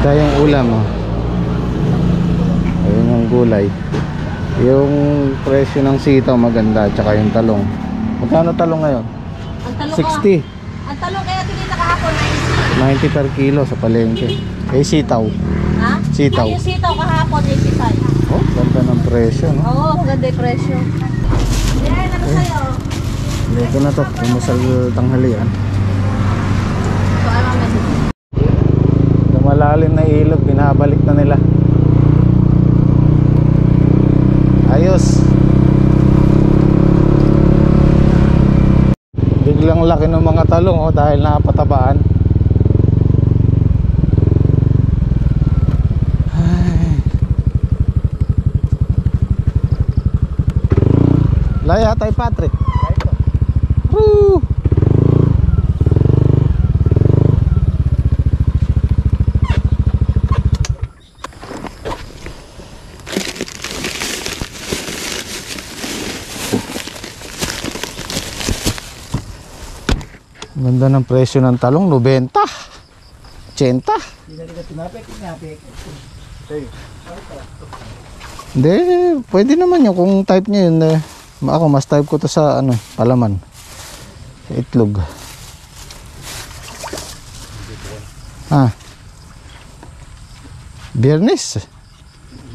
Siya yung ulam, oh. Ayun yung gulay. Yung presyo ng sitaw maganda, tsaka yung talong. Magkano talong ngayon? Ang talong 60. Ang talong kaya tinita kahapon 90 per kilo sa palengke. Eh sitaw. Ha? Sitaw. Ay, yung sitaw kahapon 85. Oh, ganda ng presyo, no? Oo, maganda yung presyo. Yan, ano sa'yo? Ito na to, pumusal tanghalian. So, ano naman? Malalim na ilog, binabalik na nila. Ayos. Biglang laki ng mga talong, oh, dahil nakapatabaan. Laya tayo, Patrick. Woo! Ganda ng presyo ng talong, 90, 80. Hindi, pwede naman yun kung type nyo yun. Ako mas type ko to sa ano, palaman, sa itlog. Biyernes.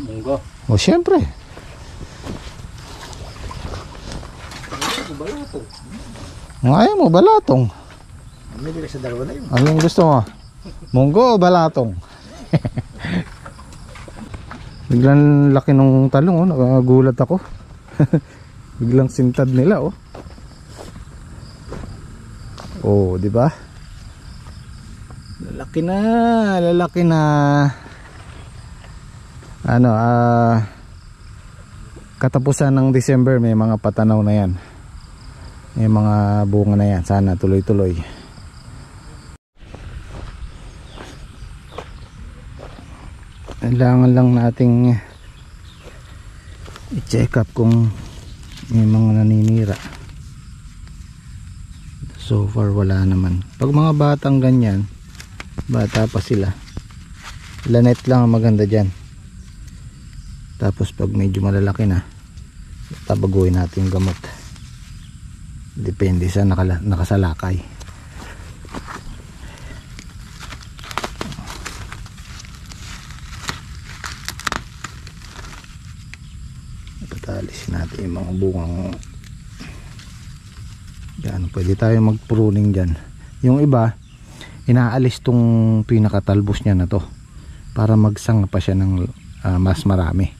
Munggo. O syempre. Ayaw mo balatong. Hindi ka sa dalawa na yun. Anong gusto mo? Munggo o balatong? Biglang laki ng talong, oh. Nakagulat ako. Biglang sintad nila, oh. Oh, di ba? Lalaki na, lalaki na. Ano, katapusan ng December may mga patanaw na yan. May mga bunga na yan. Sana tuloy-tuloy. Kailangan lang nating i-check up kung may mga naninira. So far wala naman. Pag mga batang ganyan, bata pa sila, lanet lang ang maganda dyan. Tapos pag medyo malalaki na, tabaguhin natin yung gamot. Depende sa nakasalakay. Patalisin natin yung mga bungang yan. Pwede tayo mag pruning dyan. Yung iba inaalis tong pinakatalbos niya na to para magsanga pa siya ng mas marami.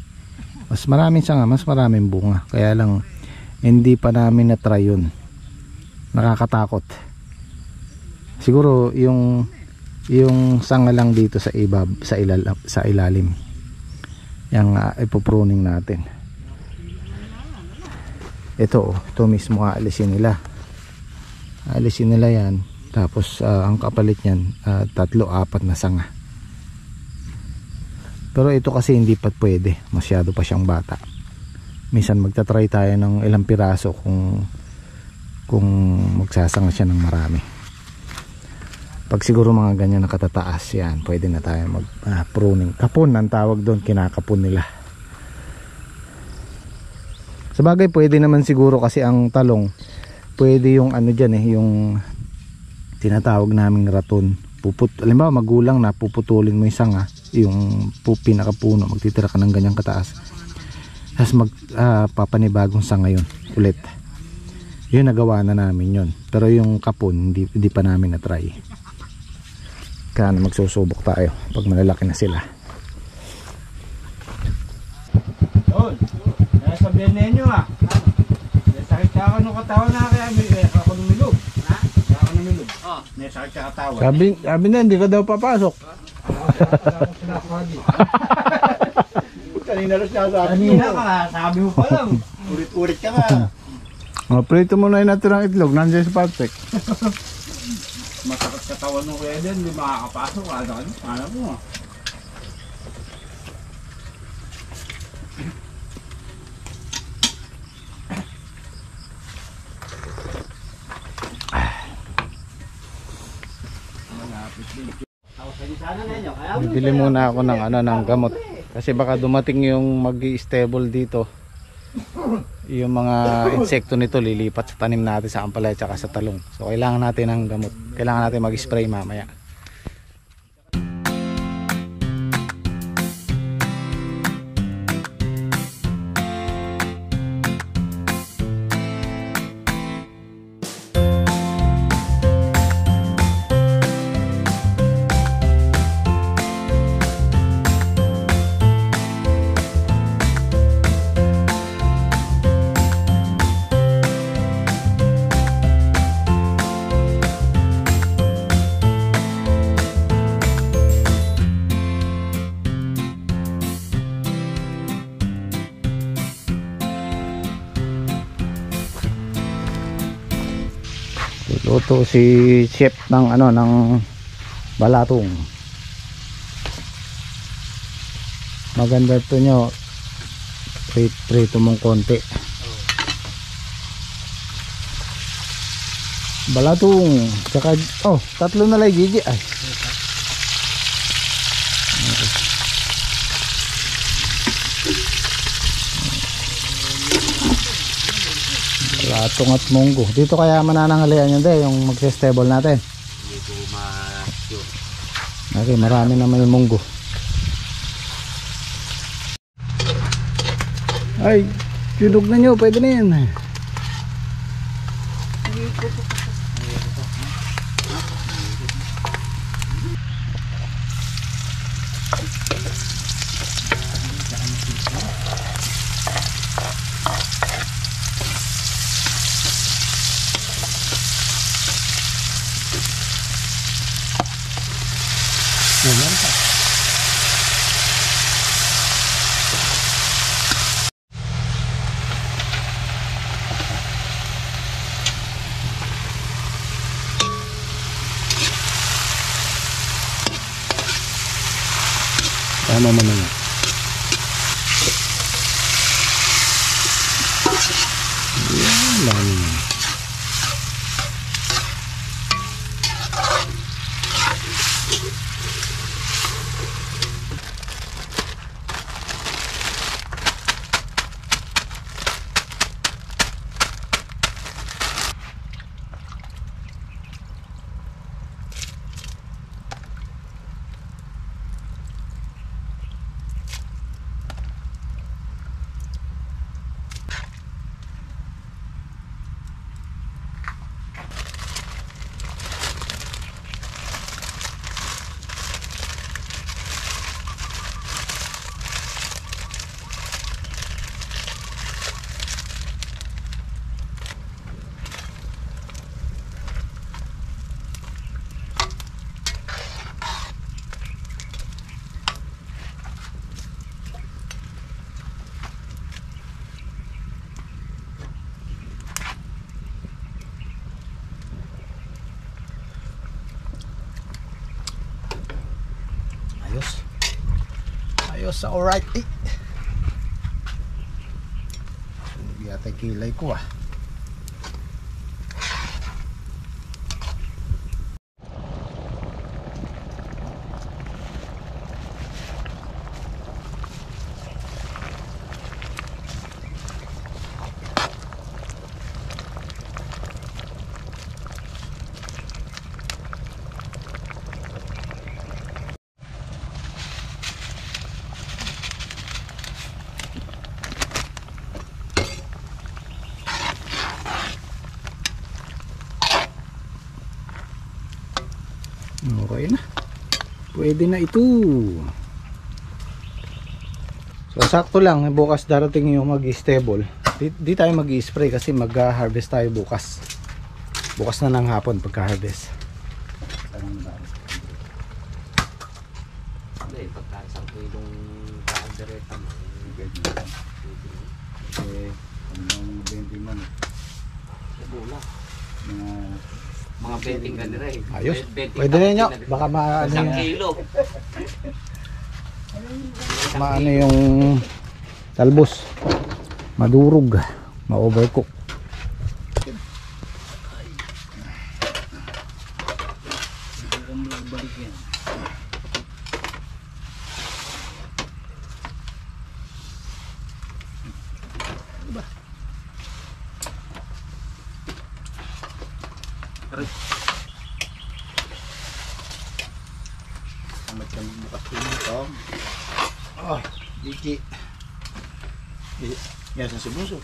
Mas maraming sanga, mas maraming bunga. Kaya lang hindi pa namin na-try yun. Nakakatakot. Siguro yung sanga lang dito sa ilalim. Yang ipopruning natin. Ito mismo aalisin nila. Aalisin nila yan. Tapos ang kapalit niyan 3-4 na sanga. Pero ito kasi hindi pa pwede. Masyado pa siyang bata. Minsan magta-try tayo ng ilang piraso kung magsasanga siya ng marami. Pag siguro mga ganyan nakatataas yan, pwede na tayo mag pruning. Kapon ang tawag doon, kinakapon nila. Sabagay pwede naman siguro kasi ang talong, pwede yung ano dyan yung tinatawag naming raton. Halimbawa magulang na puputulin mo yung sanga, yung pinakapuno, magtitira ka ng ganyang kataas. Tapos papanibagong sanga yun ulit. Yun nagawa na namin yun. Pero yung kapon hindi pa namin na-try. Kaya magsusubok tayo pag malalaki na sila. Yun. Kaya sabihin ninyo sakit ka ako nung katawan na kaya ako numilog. Kaya ako numilog. Sakit ka katawan. Sabi na hindi ka daw papasok. Kanina rin siya sabi. Kanina ka, sabi mo pa lang. Ulit-ulit ka nga. Prito mo na yung natirang itlog, nandiyan sa Patrick. Masakit katawan mo kaya din, hindi makakapasok. Alam mo. Malapit din. Bibili muna ako ng ng gamot kasi baka dumating yung mag-i-stable dito. Yung mga insekto nito lilipat sa tanim natin sa ampalaya at sa talong. So kailangan natin ng gamot. Kailangan natin mag-spray mamaya. Luto si chef ng ng balatong. Maganda to nyo. Prito mong konti. Balatong. Tsaka tatlo na lang Gigi. Ay. Balatong at munggo. Dito kaya mananangalian yun yung magse-stable natin. Hindi ko ma-sure. Okay, marami naman yung munggo. Ay, tunog na nyo. Pwede na yan. Tama mo na. Yan lang. Ayos, alright. Hindi yata kilay ko ah. Okay na. Pwede na ito. So sakto lang, bukas darating yung mag-stable. Di tayo mag-i-spray kasi mag-harvest tayo bukas. Bukas na ng hapon pagka-harvest. Hindi, pagkasang ko yung kaandereta mo. Ang 20 man. Sabula. Mga benting ka nila eh. Ayos. Pwede na nyo. Baka Isang kilo. maano yung talbos. Madurog. Ma-overcook. Amat kami bukas din ito. Oh, Diki. Yan sa sibuso.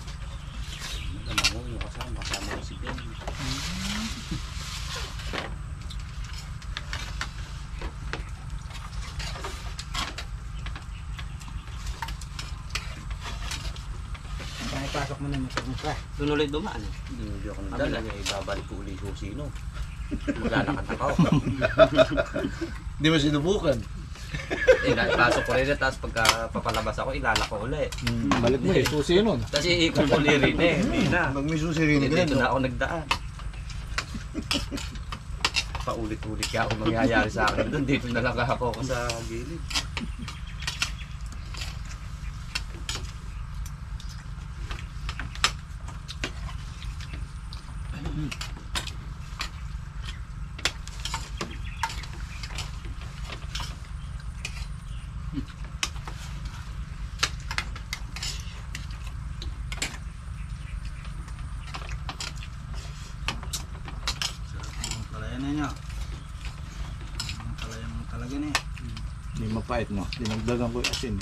Tama mo kasama ko si Ben. Pasok mo na yung pagmuka. Doon ulit dumaan eh. Hindi ako nagdala. Ibabalik ko ulit kung sino. Maglalakad ako. Hindi mo sinubukan. Pasok ko rin tapos pagka papalabas ako, ilalak ko ulit. Balik mo eh, susi nun. Tapos iikot ko ulit rin eh. Hindi na. Pag may susi rin Dito na ako nagdaan. Paulit-ulit kaya ako mangyayari sa akin doon. Dito na lang ako sa gilid. Palayan na nyo. Palayan mo talaga na eh. Hindi mapait mo. Dinagdagan ko yung asin.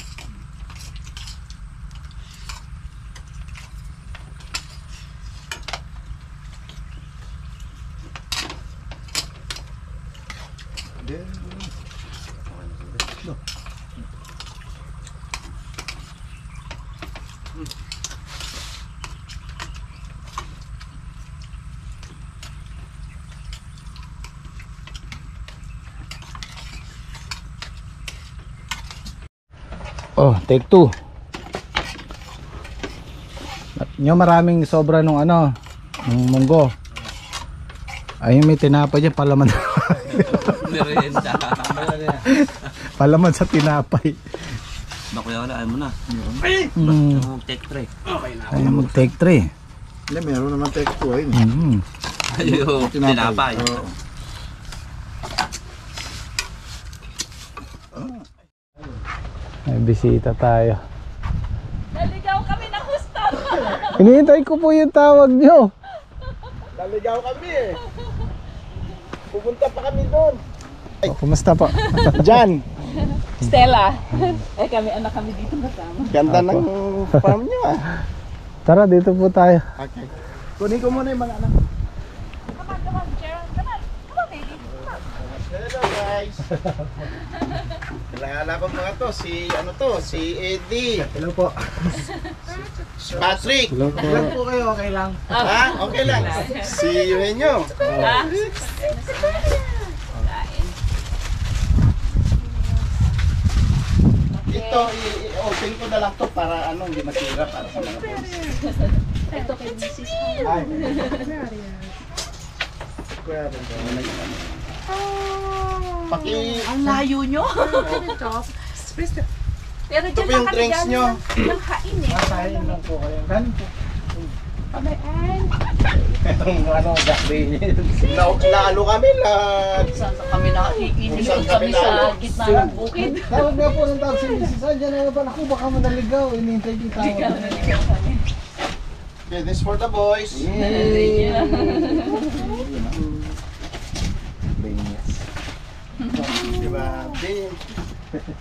Oh, take 2. Nyo maraming sobra nung ano, nung munggo. Ayun may tinapay dyan, palaman. Merienda. Palaman sa tinapay. Bakuya wala, ayaw mo na. Take 3. Ayun mag take 3. Hindi, meron naman take 2 ayun. Ayaw, tinapay. May bisita tayo. Naligaw kami ng gusto. Hinihintay ko po yung tawag nyo. Naligaw kami eh. Pupunta pa kami doon. Oh, kumusta po? Jan, Stella. Kami anak kami dito kasama. ganda ng farm nyo ah. Tara, dito po tayo. Okay. Kunin ko muna yung mga anak. Come on, Sharon. Come on, baby. Come on. Hello guys. Kilala ko mga to, si Eddie. Hello po. Si Patrick. Hello po. Ilan po kayo, okay lang? Ha? Okay lang. Si Eugenio. Ito, i-open ko na lang to para hindi masira para sa mga friends. Ito kay Mrs. Ay. Ang layo nyo. Pero Ito dyan po lang yung kami drinks galing nyo. ng hain eh. Masahin lang po kayo. Ganun po. Itong lalo kami lahat. Saan kami nakikinig Saan kami kami sa lalo? gitna ng bukid. Tawag nga po ng tawag si Mrs. Andiyan na naman ako, baka manaligaw. Inihintay yung tawag. Okay, this for the boys. Diba?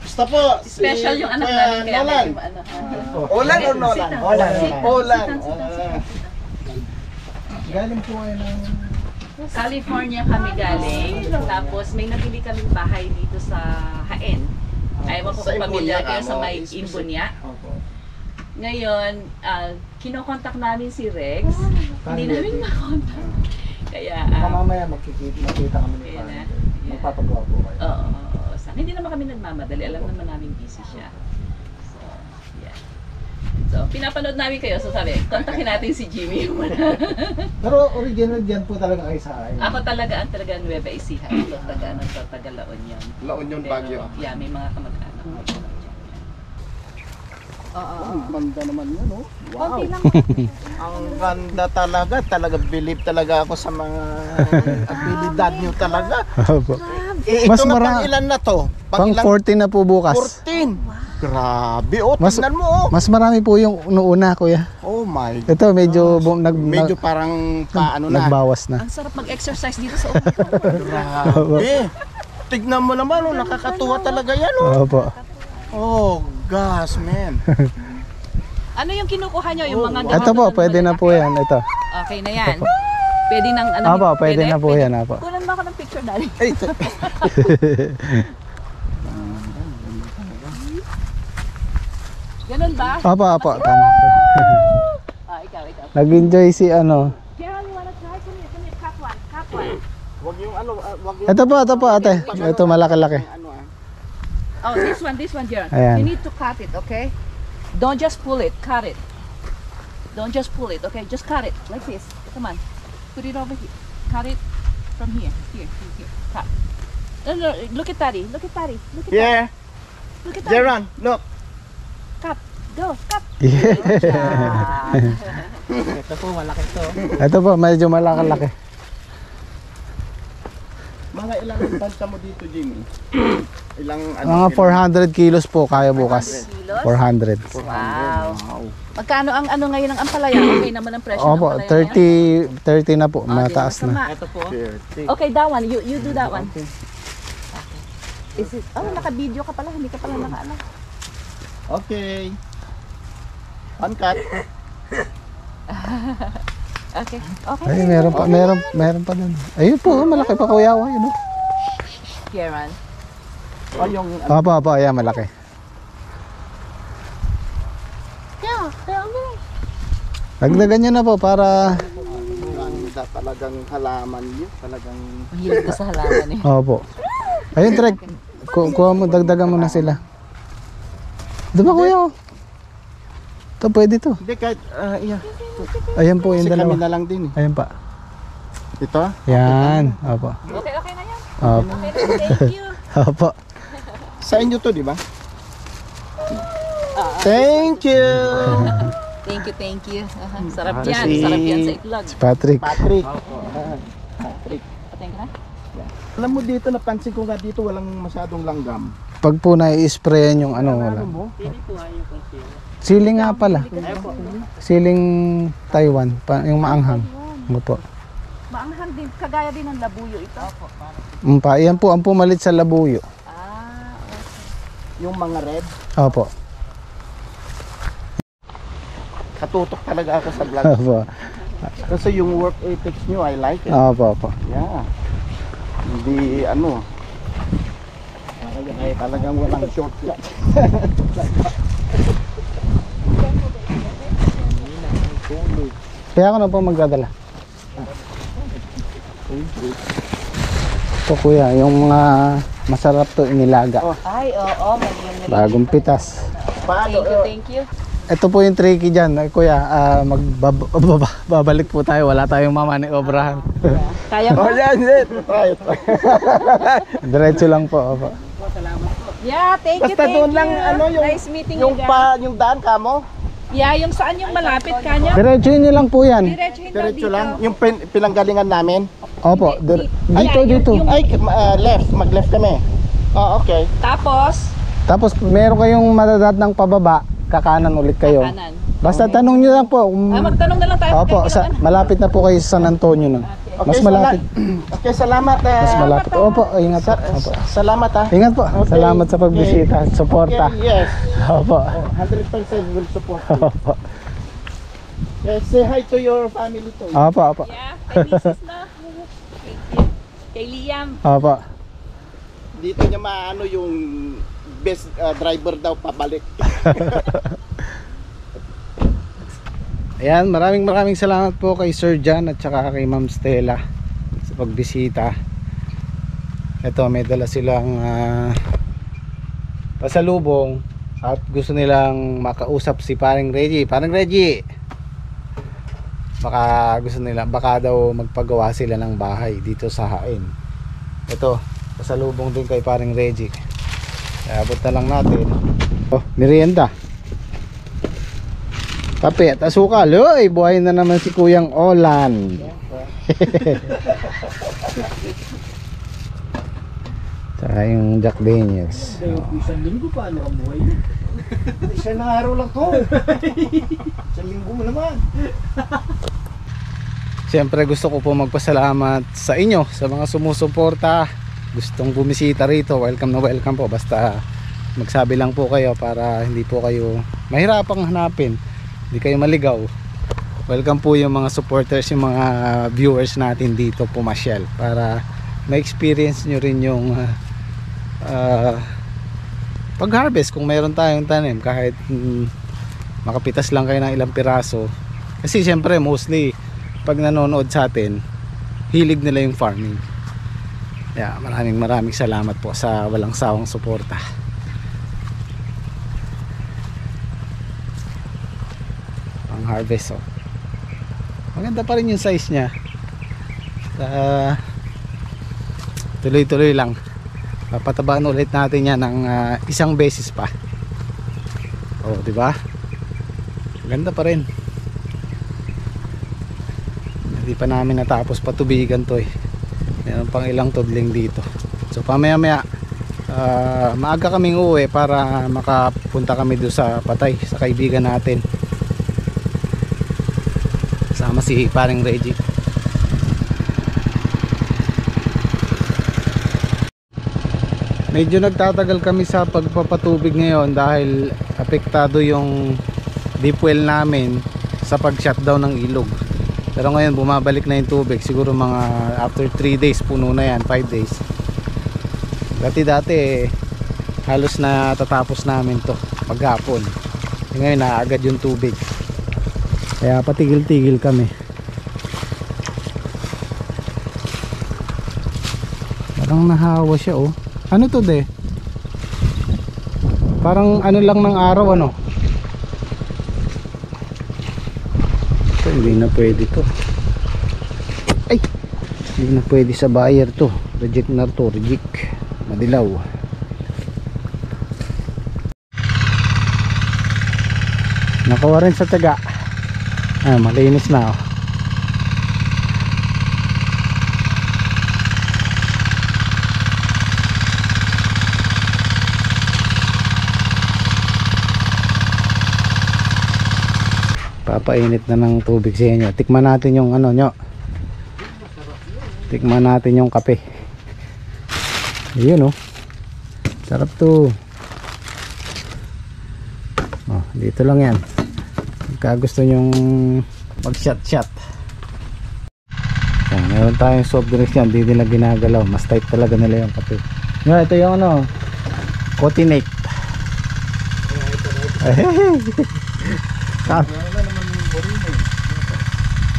Basta po. Special yung anak namin kaya Nolan. medyo ano. Olan or Nolan? Olan. Olan. Galing po kayo ng... California kami galing. Tapos may nabili kaming bahay dito sa Haen. Ayaw ko Sa kung pamilya Imbunya kayo ka, sa no? may Imbunya. Ngayon, kinokontak namin si Rex. Hindi namin makontak. Kaya, Mamaya makita kami ni Ayan na. Father. Magpapagawa po kayo. oo. Hindi naman kami nagmamadali. Alam naman namin busy siya. So, yeah. So, pinapanood namin kayo. So, sabi, kontakin natin si Jimmy muna. Pero original dyan po talaga kayo sa akin. Ako talaga Nueva Ecija. Ito taga La Union. La Union, Baguio. Yeah, may mga kamag-anak. Ang ganda naman yun, no? Wow. Ang ganda talaga believe talaga ako sa mga abilidad nyo talaga. Opo. Ito Mas na mara- pang ilan na to? Pang 14 na po bukas. 14. Grabe, oh, Mas- tingnan mo, oh. Mas marami po yung noona, kuya. Oh my God. Ito medyo Medyo parang paano na. nagbawas na. Ang sarap mag-exercise dito sa upo. Grabe. Tignan mo naman, oh, nakakatuwa talaga yan, oh. Opo. Oh, gosh, man. Ano yung kinukuha nyo? Yung mga Ito ganito po, na pwede na malalaki? po yan. Ito. Okay na yan. Pwede nang ano? Opo, pwede na po yan. Opo. Kunan mo ako ng picture, Daddy. Ay, Ganun ba? Opo. Tama po. Ikaw. Nag-enjoy si ano. Carol, you wanna try? Come here. Cut one. wag yung ano, wag yung... Ito po ate. Ito malaki-laki. Ano, Oh, this one, Jaron. Ayan. You need to cut it, okay? Don't just pull it, cut it. Don't just pull it, okay? Just cut it, like this. Come on. Put it over here. Cut it from here. Here. Cut. No, look at Daddy. Look at Daddy. Yeah, Look at Daddy. Jaron, look. Cut. Go, cut. Ito po, malaki to. Ito po, medyo malaki-laki. Mga ilang banta mo dito, Jimmy? Ilang Mga 400 kilos po kaya bukas. Kilos? 400. Wow. Wow. Magkano ang ano ngayon ng ampalaya? Okay naman ang presyo ng Opo, ampalaya ngayon? 30 na po. Oh, Mataas di na. masama. Ito po. Okay, that one. You do that one. Is it? Oh, naka-video ka pala. Hindi ka pala naka-ano. Okay. Uncut. Okay. Ay, meron pa dun. Ayun po, malaki pa kuya. Ayun. Kieran. O yung... Opo, ayan malaki. Dagdagan nyo na po para talagang halaman yun. Talagang... Mahilig ko sa halaman eh. opo. Ayun, Trek. Kuha mo, dagdagan mo na sila. Diba kuya? Ito, pwede to. Hindi, kahit... yeah. Ayan po yung Kasi kami dalawa. na lang din eh. Ayan pa. Ito? Yan. Opo. Okay na yan. Opo. Okay na, thank you. Opo. Sa inyo to, di ba? Thank you! Thank you. Sarap Ah, yan. si- Sarap yan sa itlog. Si Patrick. Patrick. Patay ka na? Alam mo dito, napansin ko nga dito walang masyadong langgam. Pag po na-i-sprayan yung ano, wala. Siling nga pala. Siling Taiwan. Yung maanghang. Opo. Maanghang din. Kagaya din ng labuyo ito. Yan po ang pumalit sa labuyo. Yung mga red, Opo. katutok talaga ako sa vlog. Opo. Kasi yung work ethics nyo, I like it. Opo. Yeah. Hindi ano. Talagang walang shortcut. Kaya ako na po magdadala. Ito kuya, yung mga masarap to inilaga. Ay, oo. Mag-yun Bagong pitas. Paano? Thank you. Ito po yung tricky dyan. Ay, kuya, babalik po tayo. Wala tayong mamaniobrahan. Kaya mo? yan. Right. Diretso lang po. Opo. Yeah, thank you. Basta doon lang, ano, yung- Nice meeting you guys. Yung daan ka mo, Yeah, yung saan yung malapit kanya? Diretsuhin nyo lang po yan. diretso lang. Yung pinanggalingan namin. Opo. Dito, Ay, dito. yung- Ay, left. Mag-left kami. Oh, okay. Tapos, Tapos meron kayong madadat ng pababa. Kakanan ulit kayo. kanan. Basta tanong nyo lang po. Magtanong na lang tayo. Opo, malapit na po kayo sa San Antonio nun. Mas malapit. Okay, salamat. Mas malapit. Opo, ingat po. Opo. Salamat ha. Ingat po. Okay. Salamat sa pagbisita at suporta. Okay, yes. Opo. 100% will support you. Opo. Yes, say hi to your family too. Opo. Yeah, kay Mrs. na. Thank you. Kay Liam. Opo. Dito niya maano yung best driver daw pabalik. Ayan, maraming salamat po kay Sir John at saka kay Ma'am Stella sa pagbisita. Ito, may dala silang pasalubong at gusto nilang makausap si Paring Reggie. Paring Reggie, baka gusto nila, baka daw magpagawa sila ng bahay dito sa Hain. Ito, pasalubong din kay Paring Reggie. Kaya abot na lang natin. Oh, merienda. Kape at asukal. Uy, buhay na naman si Kuyang Olan. Tsaka yung Jack Daniels. Isang linggo paano ang buhay niya? Isang araw lang to. Isang linggo naman. Siyempre gusto ko po magpasalamat sa inyo, sa mga sumusuporta, gustong bumisita rito. Welcome na welcome po, basta magsabi lang po kayo para hindi po kayo mahirapang hanapin, hindi kayo maligaw. Welcome po yung mga supporters, yung mga viewers natin dito pumasyal para ma-experience nyo rin yung pag-harvest kung mayroon tayong tanim, kahit makapitas lang kayo ng ilang piraso. Kasi siyempre mostly pag nanonood sa atin, hilig nila yung farming. Yeah, maraming salamat po sa walang sawang suporta. Ang harvest, oh. Maganda pa rin yung size niya. Tuloy-tuloy lang. Papatabaan ulit natin yan ng isang beses pa. Oh, di ba? Maganda pa rin. Hindi pa namin natapos patubigan to eh. Meron pang ilang tudling dito. So pamaya-maya maaga kaming uuwi para makapunta kami doon sa Patay, sa kaibigan natin. Sama si paring Reggie. Medyo nagtatagal kami sa pagpapatubig ngayon dahil apektado yung deep well namin sa pag-shutdown ng ilog. Pero ngayon bumabalik na yung tubig, siguro mga after 3 days puno na yan, 5 days. Dati halos na tatapos namin to paghapon. Ngayon naagad yung tubig, kaya patigil-tigil kami. Parang nahawa siya, oh. Ano to de? Parang ano lang ng araw, ano? Ito, hindi na pwede to. Ay! Hindi na pwede sa buyer to. Reject na to, reject. Madilaw. Nakawa rin sa taga. Ah, malinis na, oh. Papainit na ng tubig sa inyo. Tikman natin yung ano nyo. Tikman natin yung kape. Yun, oh. Sarap to. Oh, dito lang yan. Pagka gusto nyong mag shot. Yan, meron tayong soft drinks yan. Hindi nila ginagalaw. Mas tight talaga nila yung kape. Yan, ito yung ano, Cotinate.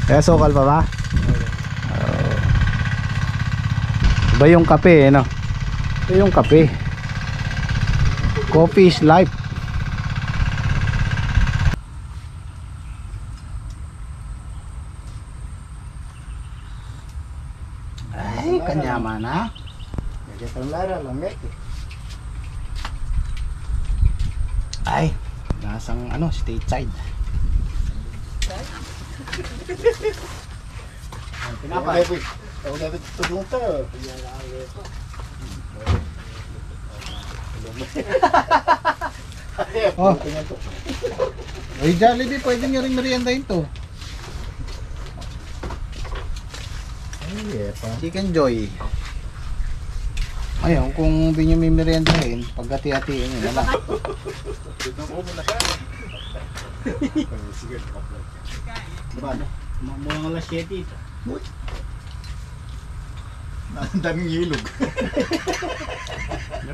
Kaya sokal pa ba? Iba yung kape, no? Ito yung kape. Coffee is life. Ay, kanyaman, ha? Ay, nasang ano, stateside. Pinapay. Ako dapat tulong to. Oh. Ay, Jollibee, pwede nyo rin meriendahin to. Ay, Chicken Joy. Ayun, kung hindi nyo may meriendahin, pagkati-hatiin nyo na lang. Mga alas 7 ito. Ang daming hilog.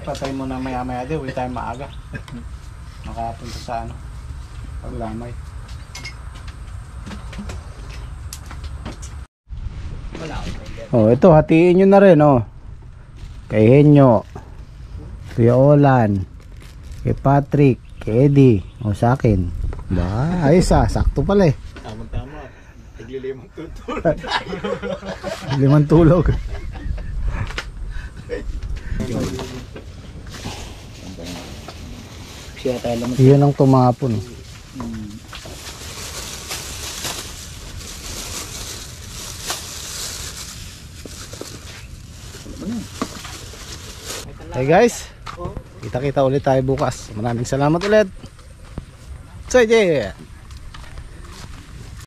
Patay mo na maya-maya din, huwag tayo maaga. Makapunta sa ano, paglamay. Oh, ito, hatiin nyo na rin, oh. Kay Henyo, Kuya Olan, kay Patrick, kay Eddie, o sa akin. Ba, ayos ah, sakto pala eh. Tama. Taglilimang tutulog. Limang tulog. Siya tayo lang. Iyan ang tumapon. Hey guys, Kita-kita ulit tayo bukas. Maraming salamat ulit. Sige.